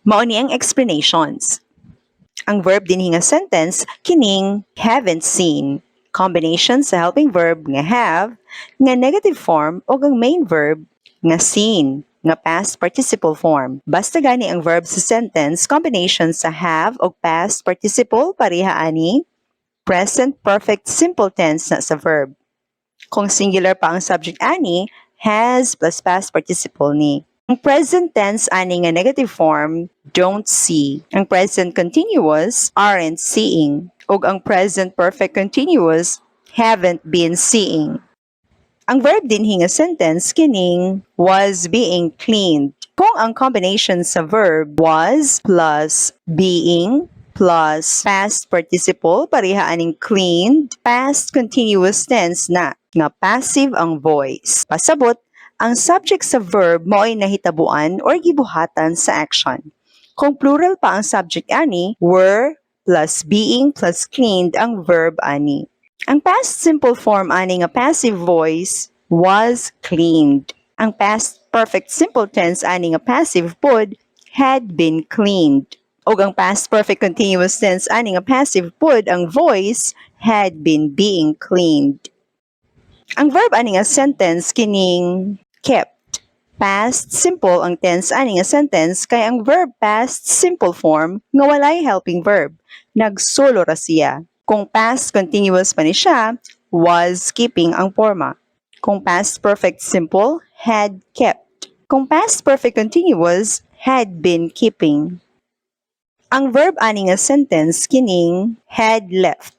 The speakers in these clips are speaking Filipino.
Mao ni ang explanations. Ang verb dinhi nga sentence kining haven't seen. Combination sa helping verb nga have, nga negative form o ang main verb nga seen, nga past participle form. Basta gani ang verb sa sentence, combination sa have o past participle pareha ani present perfect simple tense na sa verb. Kung singular pa ang subject ani, has plus past participle ni. Ang present tense ani nga negative form, don't see. Ang present continuous, aren't seeing. Ug ang present perfect continuous, haven't been seeing. Ang verb din nga sentence kining was being cleaned. Kung ang combination sa verb was plus being plus past participle pareha aning cleaned, past continuous tense na nga passive ang voice. Pasabot, ang subject sa verb mo'y nahitabuan or gibuhatan sa action. Kung plural pa ang subject ani, were plus being plus cleaned ang verb ani. Ang past simple form ani nga passive voice was cleaned. Ang past perfect simple tense ani nga passive pod had been cleaned. O ang past perfect continuous tense ani nga passive pod ang voice had been being cleaned. Ang verb ani nga sentence kining kept. Past simple ang tense ani nga sentence kay ang verb past simple form nga walay helping verb. Nagsolo ra siya. Kung past continuous pa ni siya, was keeping ang forma. Kung past perfect simple, had kept. Kung past perfect continuous, had been keeping. Ang verb ani nga sentence kining had left.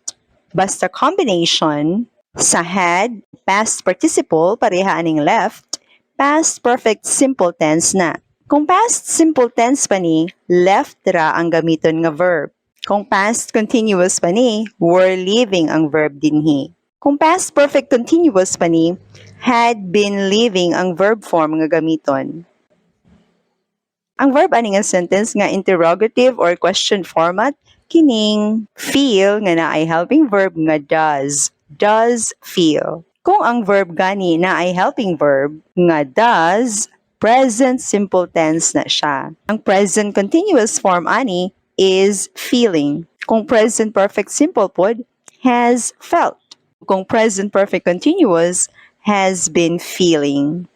Basta combination sa had, past participle, pareha aning left, past perfect simple tense na. Kung past simple tense pa ni, left ra ang gamiton nga verb. Kung past continuous pa ni, were leaving ang verb dinhi. Kung past perfect continuous pa ni, had been leaving ang verb form nga gamiton. Ang verb ani nga sentence nga interrogative or question format kining feel nga naay helping verb nga does feel. Kung ang verb gani naay helping verb nga does, present simple tense na siya. Ang present continuous form ani is feeling. Kung present perfect simple pod, has felt. Kung present perfect continuous, has been feeling.